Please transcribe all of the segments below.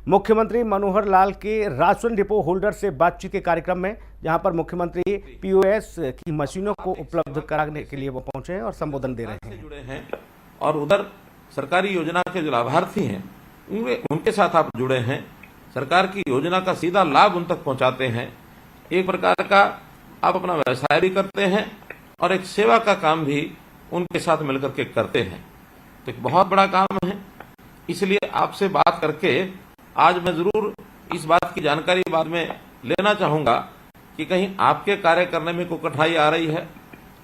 मुख्यमंत्री मनोहर लाल के ration depot holder से बातचीत के कार्यक्रम में, जहां पर मुख्यमंत्री पीओएस की मशीनों को उपलब्ध कराने के लिए वो पहुंचे हैं और संबोधन दे रहे हैं। जुड़े हैं और उधर सरकारी योजना के जो लाभार्थी हैं उनके साथ आप जुड़े हैं, सरकार की योजना का सीधा लाभ उन तक पहुंचाते हैं। एक प्रकार का आप अपना व्यवसाय भी करते हैं और एक सेवा का काम भी उनके साथ मिलकर के करते हैं। तो एक बहुत बड़ा काम है, इसलिए आपसे बात करके आज मैं जरूर इस बात की जानकारी बाद में लेना चाहूंगा कि कहीं आपके कार्य करने में कोई कठिनाई आ रही है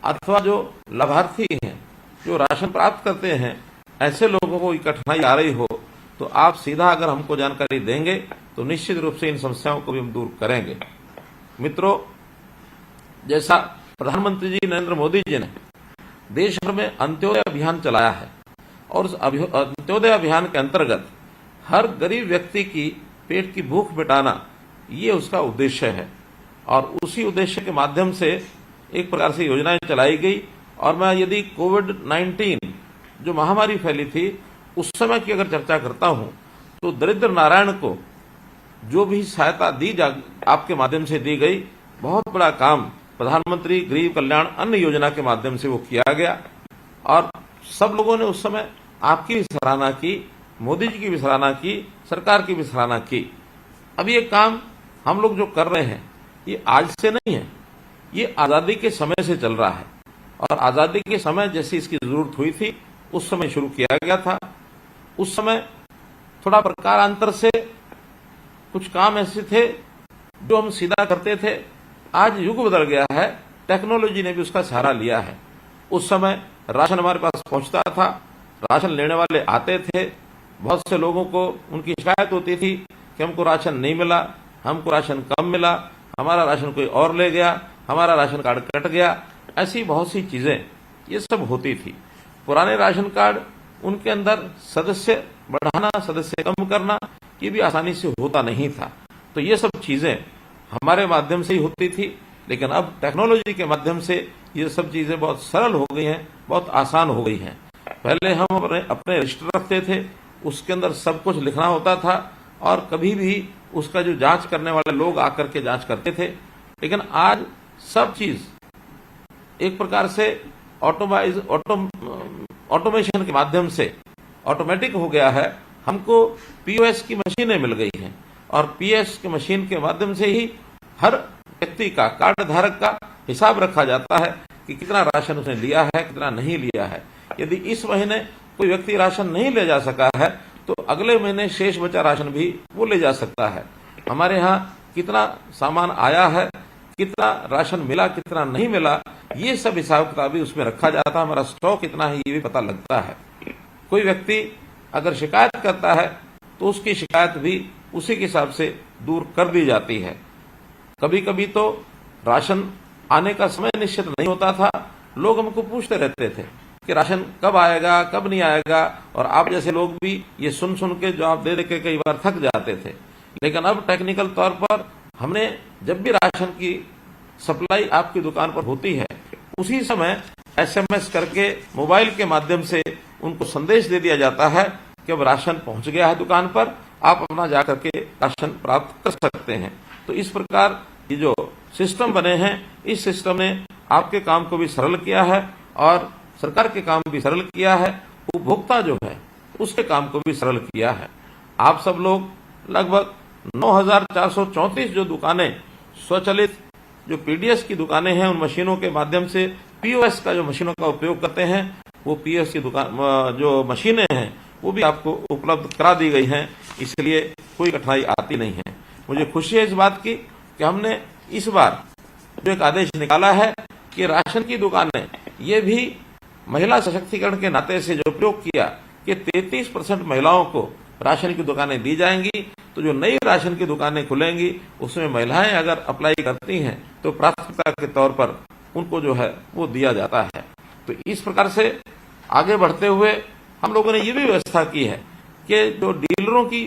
अथवा जो लाभार्थी हैं जो राशन प्राप्त करते हैं ऐसे लोगों को कठिनाई आ रही हो तो आप सीधा अगर हमको जानकारी देंगे तो निश्चित रूप से इन समस्याओं को भी हम दूर करेंगे। मित्रों, जैसा प्रधानमंत्री जी नरेंद्र मोदी जी ने देश भर में अंत्योदय अभियान चलाया है और उस अंत्योदय अभियान के अंतर्गत हर गरीब व्यक्ति की पेट की भूख मिटाना ये उसका उद्देश्य है और उसी उद्देश्य के माध्यम से एक प्रकार से योजनाएं चलाई गई। और मैं यदि कोविड-19 जो महामारी फैली थी उस समय की अगर चर्चा करता हूं तो दरिद्र नारायण को जो भी सहायता आपके माध्यम से दी गई, बहुत बड़ा काम प्रधानमंत्री गरीब कल्याण अन्न योजना के माध्यम से वो किया गया और सब लोगों ने उस समय आपकी भी सराहना की, मोदी जी की भी सराहना की, सरकार की भी सराहना की। अब ये काम हम लोग जो कर रहे हैं ये आज से नहीं है, ये आजादी के समय से चल रहा है और आजादी के समय जैसी इसकी जरूरत हुई थी उस समय शुरू किया गया था। उस समय थोड़ा प्रकारांतर से कुछ काम ऐसे थे जो हम सीधा करते थे। आज युग बदल गया है, टेक्नोलॉजी ने भी उसका सहारा लिया है। उस समय राशन हमारे पास पहुंचता था, राशन लेने वाले आते थे, बहुत से लोगों को उनकी शिकायत होती थी कि हमको राशन नहीं मिला, हमको राशन कम मिला, हमारा राशन कोई और ले गया, हमारा राशन कार्ड कट गया। ऐसी बहुत सी चीजें ये सब होती थी। पुराने राशन कार्ड उनके अंदर सदस्य बढ़ाना, सदस्य कम करना ये भी आसानी से होता नहीं था। तो ये सब चीजें हमारे माध्यम से ही होती थी, लेकिन अब टेक्नोलॉजी के माध्यम से ये सब चीजें बहुत सरल हो गई हैं, बहुत आसान हो गई हैं। पहले हम अपने रजिस्टर रखते थे, उसके अंदर सब कुछ लिखना होता था और कभी भी उसका जो जांच करने वाले लोग आकर के जांच करते थे। लेकिन आज सब चीज एक प्रकार से ऑटोमेशन के माध्यम से ऑटोमेटिक हो गया है। हमको पीओएस की मशीनें मिल गई हैं और पीएस की मशीन के माध्यम से ही हर व्यक्ति का, कार्ड धारक का हिसाब रखा जाता है कि कितना राशन उसने लिया है, कितना नहीं लिया है। यदि इस महीने कोई व्यक्ति राशन नहीं ले जा सका है तो अगले महीने शेष बचा राशन भी वो ले जा सकता है। हमारे यहाँ कितना सामान आया है, कितना राशन मिला, कितना नहीं मिला, ये सब हिसाब किताब भी उसमें रखा जाता है। हमारा स्टॉक कितना है ये भी पता लगता है। कोई व्यक्ति अगर शिकायत करता है तो उसकी शिकायत भी उसी के हिसाब से दूर कर दी जाती है। कभी कभी तो राशन आने का समय निश्चित नहीं होता था, लोग हमको पूछते रहते थे कि राशन कब आएगा, कब नहीं आएगा, और आप जैसे लोग भी ये सुन सुन के जवाब दे के कई बार थक जाते थे। लेकिन अब टेक्निकल तौर पर हमने जब भी राशन की सप्लाई आपकी दुकान पर होती है उसी समय एसएमएस करके मोबाइल के माध्यम से उनको संदेश दे दिया जाता है कि अब राशन पहुंच गया है दुकान पर, आप अपना जाकर के राशन प्राप्त कर सकते हैं। तो इस प्रकार ये जो सिस्टम बने हैं, इस सिस्टम ने आपके काम को भी सरल किया है और सरकार के काम भी सरल किया है, उपभोक्ता जो है उसके काम को भी सरल किया है। आप सब लोग लगभग 9,434 जो दुकानें स्वचालित जो पीडीएस की दुकानें हैं उन मशीनों के माध्यम से पीओएस का जो मशीनों का उपयोग करते हैं, वो पीओएस की दुकान जो मशीनें हैं वो भी आपको उपलब्ध करा दी गई हैं, इसलिए कोई कठिनाई आती नहीं है। मुझे खुशी है इस बात की कि हमने इस बार जो एक आदेश निकाला है कि राशन की दुकानें ये भी महिला सशक्तिकरण के नाते से जो उपयोग किया कि 33% महिलाओं को राशन की दुकानें दी जाएंगी। तो जो नई राशन की दुकानें खुलेंगी उसमें महिलाएं अगर अप्लाई करती हैं तो प्राथमिकता के तौर पर उनको जो है वो दिया जाता है। तो इस प्रकार से आगे बढ़ते हुए हम लोगों ने ये भी व्यवस्था की है कि जो डीलरों की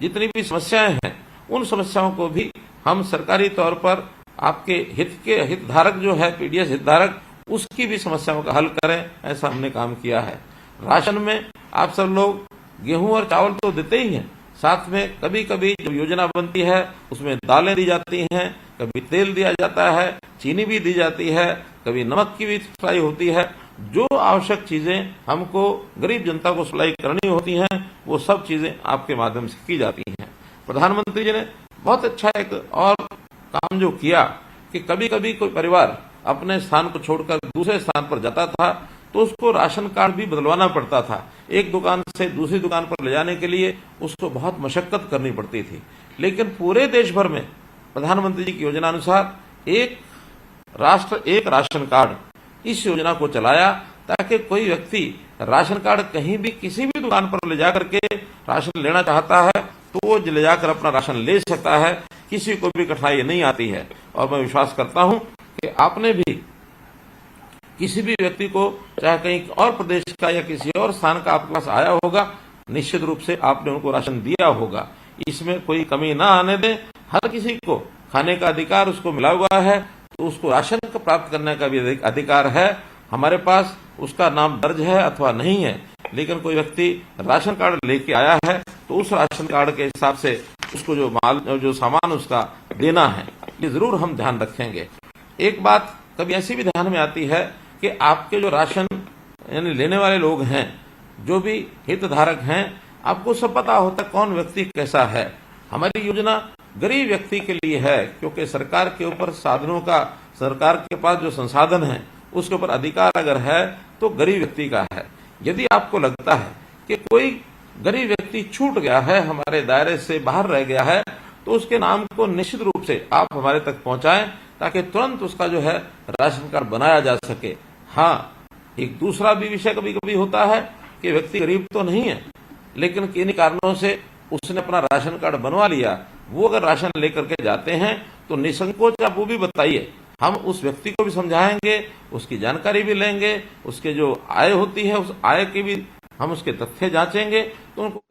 जितनी भी समस्याएं हैं उन समस्याओं को भी हम सरकारी तौर पर आपके हितधारक जो है पीडीएस हितधारक उसकी भी समस्याओं का हल करें, ऐसा हमने काम किया है। राशन में आप सब लोग गेहूं और चावल तो देते ही हैं, साथ में कभी कभी जो योजना बनती है उसमें दालें दी जाती हैं, कभी तेल दिया जाता है, चीनी भी दी जाती है, कभी नमक की भी सप्लाई होती है। जो आवश्यक चीजें हमको गरीब जनता को सप्लाई करनी होती हैं वो सब चीजें आपके माध्यम से की जाती हैं। प्रधानमंत्री जी ने बहुत अच्छा एक और काम जो किया कि कभी कभी कोई परिवार अपने स्थान को छोड़कर दूसरे स्थान पर जाता था तो उसको राशन कार्ड भी बदलवाना पड़ता था। एक दुकान से दूसरी दुकान पर ले जाने के लिए उसको बहुत मशक्कत करनी पड़ती थी। लेकिन पूरे देश भर में प्रधानमंत्री जी की योजना अनुसार एक राष्ट्र एक राशन कार्ड इस योजना को चलाया ताकि कोई व्यक्ति राशन कार्ड कहीं भी किसी भी दुकान पर ले जाकर के राशन लेना चाहता है तो वो ले जाकर अपना राशन ले सकता है, किसी को भी कठिनाई नहीं आती है। और मैं विश्वास करता हूं कि आपने भी किसी भी व्यक्ति को चाहे कहीं और प्रदेश का या किसी और स्थान का आपके पास आया होगा, निश्चित रूप से आपने उनको राशन दिया होगा। इसमें कोई कमी ना आने दें। हर किसी को खाने का अधिकार उसको मिला हुआ है तो उसको राशन को प्राप्त करने का भी अधिकार है। हमारे पास उसका नाम दर्ज है अथवा नहीं है, लेकिन कोई व्यक्ति राशन कार्ड लेके आया है तो उस राशन कार्ड के हिसाब से उसको जो सामान उसका देना है ये जरूर हम ध्यान रखेंगे। एक बात कभी ऐसी भी ध्यान में आती है कि आपके जो राशन यानी लेने वाले लोग हैं, जो भी हितधारक हैं, आपको सब पता होता है कौन व्यक्ति कैसा है। हमारी योजना गरीब व्यक्ति के लिए है क्योंकि सरकार के ऊपर साधनों का, सरकार के पास जो संसाधन है उसके ऊपर अधिकार अगर है तो गरीब व्यक्ति का है। यदि आपको लगता है कि कोई गरीब व्यक्ति छूट गया है, हमारे दायरे से बाहर रह गया है, तो उसके नाम को निश्चित रूप से आप हमारे तक पहुंचाएं ताकि तुरंत उसका जो है राशन कार्ड बनाया जा सके। हाँ, एक दूसरा भी विषय कभी कभी होता है कि व्यक्ति गरीब तो नहीं है लेकिन किन्हीं कारणों से उसने अपना राशन कार्ड बनवा लिया। वो अगर राशन लेकर के जाते हैं तो निसंकोच आप वो भी बताइए, हम उस व्यक्ति को भी समझाएंगे, उसकी जानकारी भी लेंगे, उसके जो आय होती है उस आय की भी हम उसके तथ्य जांचेंगे तो उनको